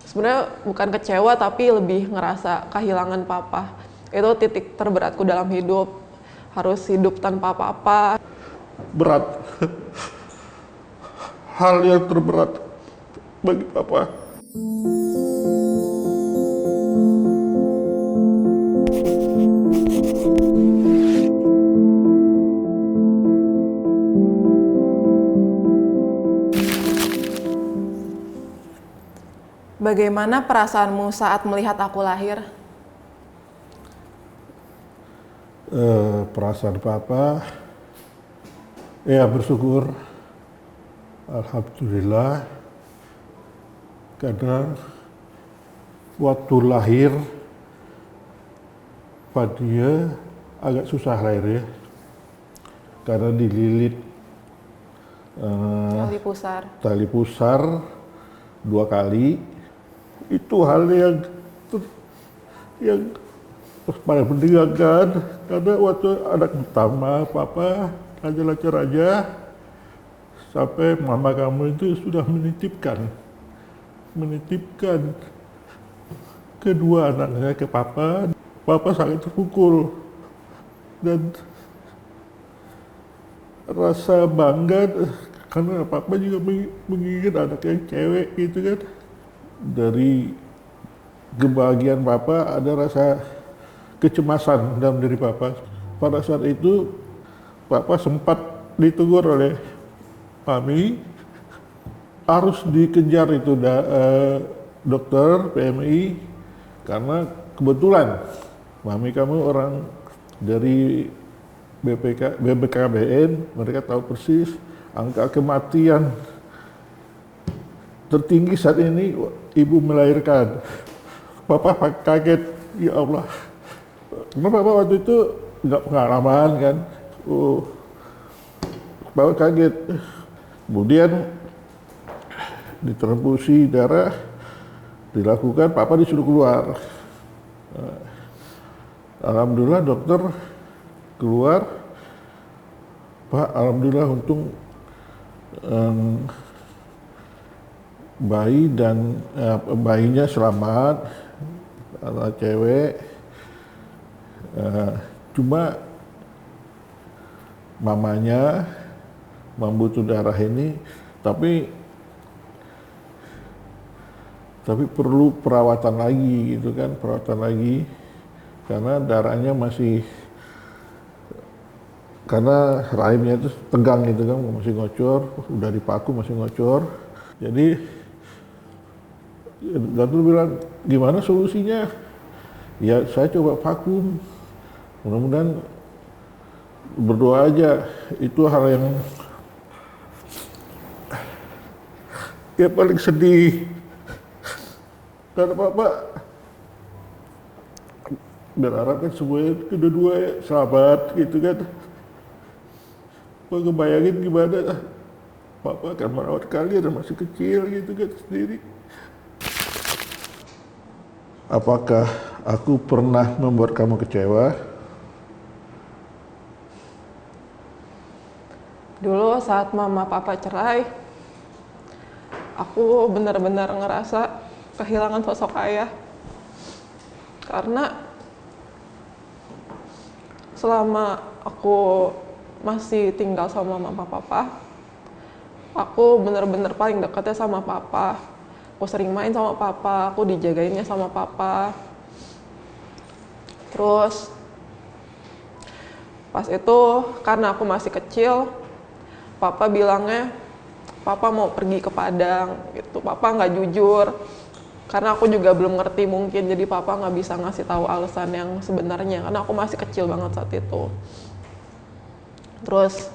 Sebenarnya bukan kecewa tapi lebih ngerasa kehilangan papa. Itu titik terberatku dalam hidup. Harus hidup tanpa papa. Berat. Hal yang terberat bagi papa. Bagaimana perasaanmu saat melihat aku lahir? Perasaan papa, ya bersyukur, alhamdulillah, karena waktu lahir Fadia agak susah lahir ya, karena dililit tali pusar 2 kali. Itu hal yang paling menegangkan, karena waktu anak pertama papa lancar-lancar aja sampai mama kamu itu sudah menitipkan kedua anaknya ke papa. Papa sangat terpukul dan rasa bangga karena papa juga menginginkan anak yang cewek gitu kan. Dari kebahagiaan papa ada rasa kecemasan dalam diri papa. Pada saat itu papa sempat ditegur oleh mami, harus dikejar itu dokter PMI, karena kebetulan mami kamu orang dari BBKBN, mereka tahu persis angka kematian tertinggi saat ini ibu melahirkan. Papa kaget, ya Allah. Karena papa waktu itu nggak pengalaman kan. Papa kaget. Kemudian ditransfusi darah dilakukan, papa disuruh keluar. Alhamdulillah dokter keluar. Pak, alhamdulillah untung bayi dan bayinya selamat, anak cewek. Cuma mamanya membutuhkan darah ini, tapi perlu perawatan lagi gitu kan, karena darahnya masih, karena rahimnya itu tegang gitu kan, masih ngocor, udah dipaku masih ngocor. Jadi dokter bilang, gimana solusinya? Ya saya coba vakum, mudah-mudahan, berdoa aja. Itu hal yang paling sedih, karena papa berharap kan semuanya kedua-dua sahabat gitu kan. Papa kebayangin gimana papa akan merawat kalian masih kecil gitu kan sendiri. Apakah aku pernah membuat kamu kecewa? Dulu saat mama papa cerai, aku benar-benar ngerasa kehilangan sosok ayah. Karena selama aku masih tinggal sama mama papa, aku benar-benar paling dekatnya sama papa. Aku sering main sama papa, aku dijagainnya sama papa. Terus pas itu karena aku masih kecil, papa bilangnya papa mau pergi ke Padang gitu. Papa nggak jujur, karena aku juga belum ngerti mungkin, jadi papa nggak bisa ngasih tahu alasan yang sebenarnya karena aku masih kecil banget saat itu. Terus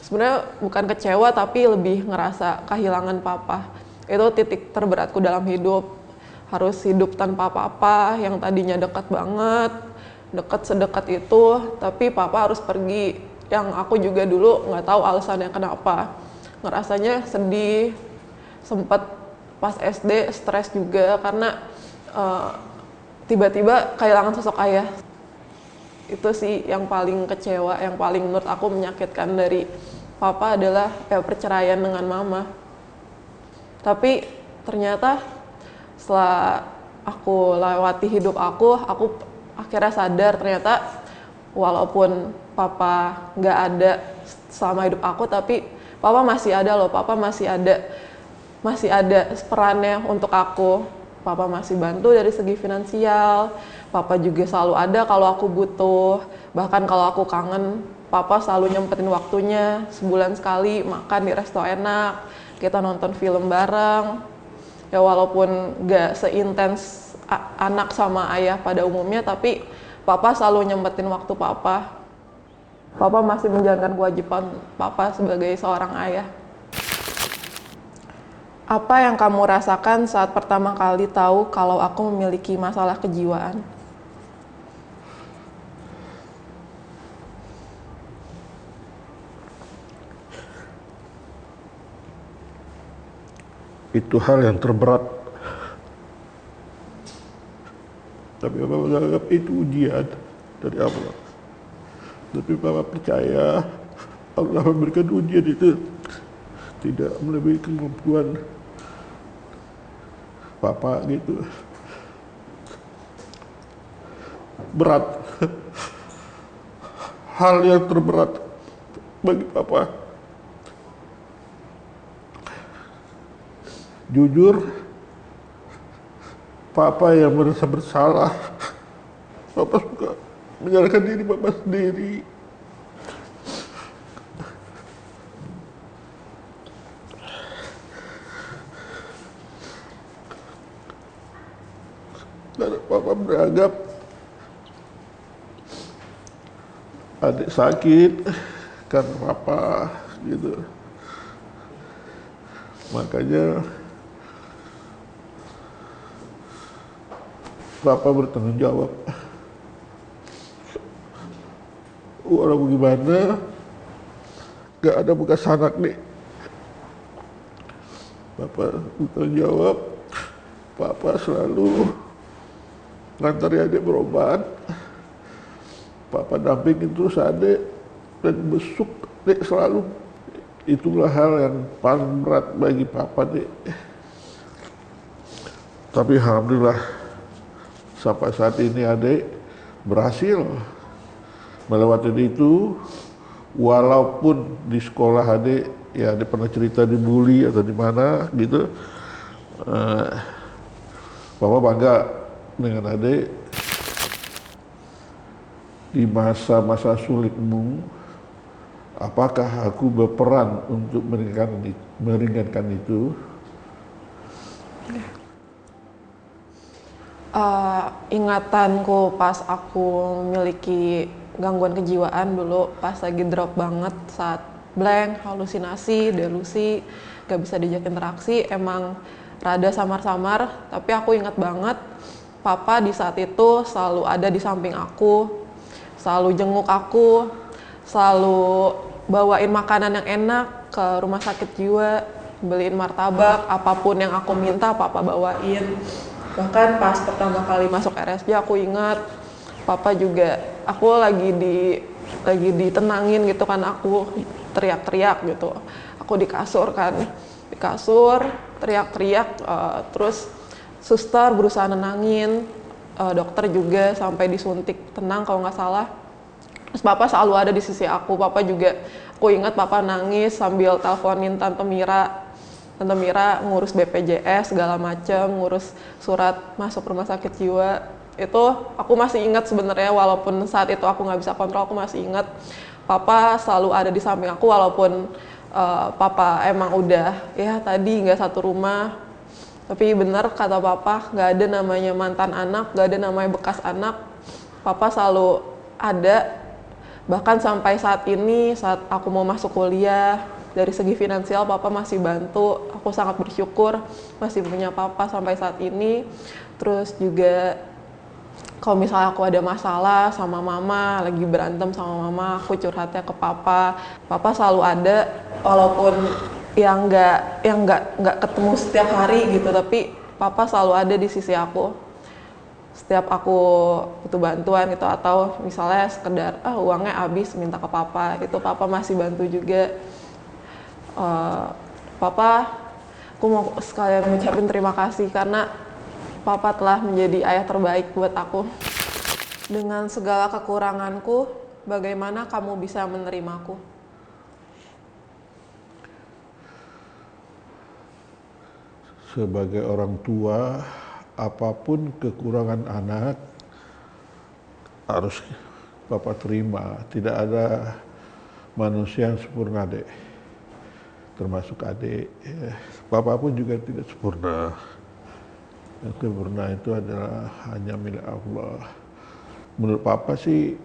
sebenarnya bukan kecewa tapi lebih ngerasa kehilangan papa. Itu titik terberatku dalam hidup. Harus hidup tanpa papa yang tadinya dekat banget, dekat sedekat itu, tapi papa harus pergi. Yang aku juga dulu nggak tahu alasannya kenapa. Ngerasanya sedih, sempat pas SD stres juga karena tiba-tiba kehilangan sosok ayah. Itu sih yang paling kecewa, yang paling menurut aku menyakitkan dari papa adalah perceraian dengan mama. Tapi ternyata setelah aku lewati hidup aku akhirnya sadar ternyata walaupun papa nggak ada selama hidup aku, tapi papa masih ada loh, papa masih ada perannya untuk aku. Papa masih bantu dari segi finansial, papa juga selalu ada kalau aku butuh, bahkan kalau aku kangen, papa selalu nyempetin waktunya, sebulan sekali makan di resto enak, kita nonton film bareng. Ya walaupun gak seintens anak sama ayah pada umumnya, tapi papa selalu nyempetin waktu papa. Papa masih menjalankan kewajiban papa sebagai seorang ayah. Apa yang kamu rasakan saat pertama kali tahu kalau aku memiliki masalah kejiwaan? Itu hal yang terberat. Tapi Bapak menganggap itu ujian dari Allah. Tapi Bapak percaya Allah memberikan ujian itu tidak melebihi kemampuan Bapak gitu. Berat. Hal yang terberat bagi Papa. Jujur, Papa yang merasa bersalah. Papa suka menyalahkan diri Papa sendiri. Karena Papa beranggap adik sakit karena Papa gitu. Makanya Papa bertanggung jawab. Walau gimana, gak ada bekas anak nih. Papa bertanggung jawab. Papa selalu ngantar adik berobat. Papa dampingin terus adik dan besuk adik selalu. Itulah hal yang paling berat bagi Papa nih. Tapi alhamdulillah sampai saat ini adik berhasil melewati itu. Walaupun di sekolah adik ya adik pernah cerita dibully atau di mana gitu. Papa bangga dengan adik. Di masa-masa sulitmu, apakah aku berperan untuk meringankan itu? Ingatanku pas aku memiliki gangguan kejiwaan dulu, pas lagi drop banget, saat blank, halusinasi, delusi, gak bisa diajak interaksi, emang rada samar-samar, tapi aku ingat banget Papa di saat itu selalu ada di samping aku, selalu jenguk aku, selalu bawain makanan yang enak ke rumah sakit jiwa, beliin martabak, apapun yang aku minta Papa bawain. Bahkan pas pertama kali masuk RSJ aku ingat Papa juga, aku lagi ditenangin gitu kan, aku teriak-teriak gitu, aku di kasur teriak-teriak, terus suster berusaha nenangin, dokter juga sampai disuntik tenang kalau nggak salah. Terus Papa selalu ada di sisi aku. Papa juga, aku ingat Papa nangis sambil teleponin Tante Mira ngurus BPJS segala macam, ngurus surat masuk rumah sakit jiwa. Itu aku masih ingat sebenarnya, walaupun saat itu aku nggak bisa kontrol, aku masih ingat Papa selalu ada di samping aku, walaupun Papa emang udah ya tadi nggak satu rumah. Tapi benar kata Papa, nggak ada namanya mantan anak, nggak ada namanya bekas anak. Papa selalu ada, bahkan sampai saat ini, saat aku mau masuk kuliah, dari segi finansial Papa masih bantu. Aku sangat bersyukur masih punya Papa sampai saat ini. Terus juga kalau misalnya aku ada masalah sama Mama, lagi berantem sama Mama, aku curhatnya ke Papa. Papa selalu ada, walaupun yang nggak ketemu setiap hari gitu, tapi Papa selalu ada di sisi aku. Setiap aku butuh bantuan gitu, atau misalnya sekedar uangnya habis minta ke Papa, itu Papa masih bantu juga. Papa, aku mau sekalian ngucapin terima kasih karena Papa telah menjadi ayah terbaik buat aku. Dengan segala kekuranganku, bagaimana kamu bisa menerimaku? Sebagai orang tua, apapun kekurangan anak harus Papa terima. Tidak ada manusia yang sempurna, Dek. Termasuk adik. Papa pun juga tidak sempurna. Yang sempurna itu adalah hanya milik Allah. Menurut Papa sih,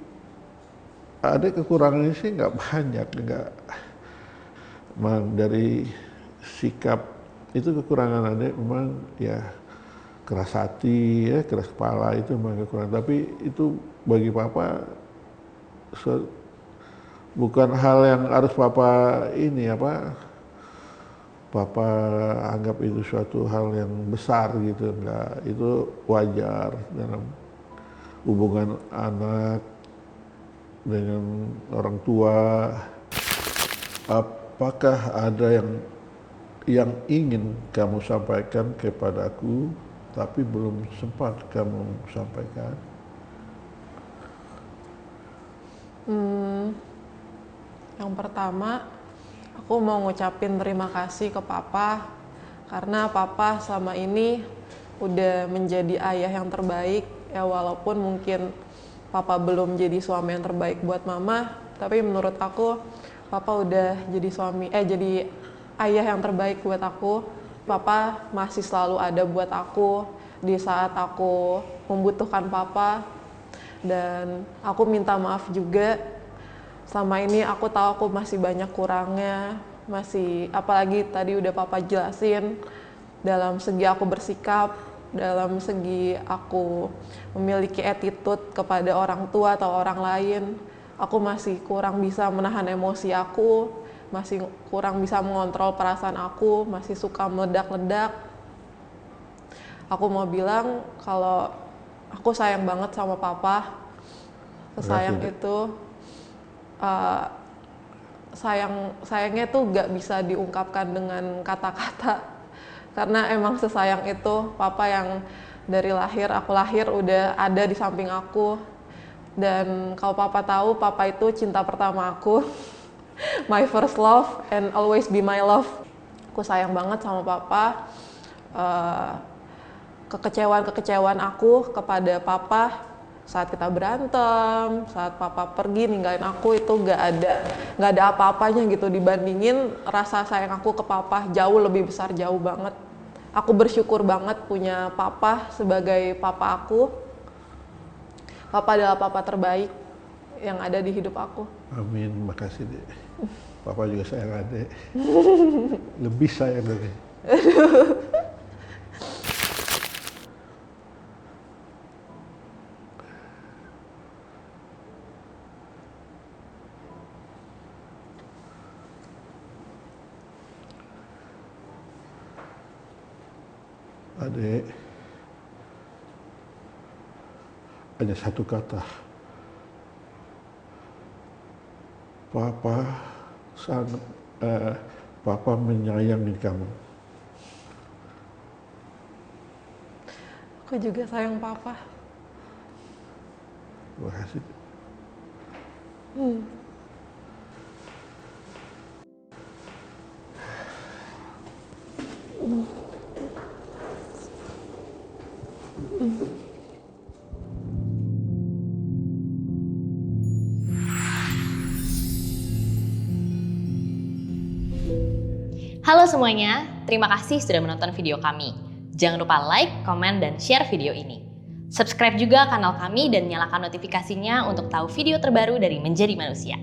ada kekurangannya sih nggak banyak, nggak. Memang dari sikap itu kekurangan adik memang ya keras hati, ya keras kepala itu memang kekurangan. Tapi itu bagi Papa bukan hal yang harus Papa ini Papa anggap itu suatu hal yang besar gitu, enggak. Itu wajar dalam hubungan anak dengan orang tua. Apakah ada yang ingin kamu sampaikan kepadaku tapi belum sempat kamu sampaikan? Yang pertama, aku mau ngucapin terima kasih ke Papa karena Papa selama ini udah menjadi ayah yang terbaik. Ya walaupun mungkin Papa belum jadi suami yang terbaik buat Mama, tapi menurut aku Papa udah jadi jadi ayah yang terbaik buat aku. Papa masih selalu ada buat aku di saat aku membutuhkan Papa. Dan aku minta maaf juga, selama ini aku tahu aku masih banyak kurangnya, apalagi tadi udah Papa jelasin dalam segi aku bersikap, dalam segi aku memiliki attitude kepada orang tua atau orang lain. Aku masih kurang bisa menahan emosi aku, masih kurang bisa mengontrol perasaan aku, masih suka meledak-ledak. Aku mau bilang kalau aku sayang banget sama Papa. Sesayang itu, sayangnya tuh gak bisa diungkapkan dengan kata-kata. Karena emang sesayang itu Papa yang dari aku lahir udah ada di samping aku. Dan kalau Papa tahu, Papa itu cinta pertama aku. My first love and always be my love. Aku sayang banget sama Papa. Kekecewaan aku kepada Papa saat kita berantem, saat Papa pergi ninggalin aku, itu gak ada apa-apanya gitu dibandingin rasa sayang aku ke Papa. Jauh lebih besar, jauh banget. Aku bersyukur banget punya Papa sebagai Papa aku. Papa adalah Papa terbaik yang ada di hidup aku. Amin, makasih Dek. Papa juga sayang Adek. Lebih sayang dari. Adek, hanya satu kata. Papa menyayangi kamu. Aku juga sayang Papa. Terima kasih. Halo semuanya, terima kasih sudah menonton video kami. Jangan lupa like, komen, dan share video ini. Subscribe juga kanal kami dan nyalakan notifikasinya untuk tahu video terbaru dari Menjadi Manusia.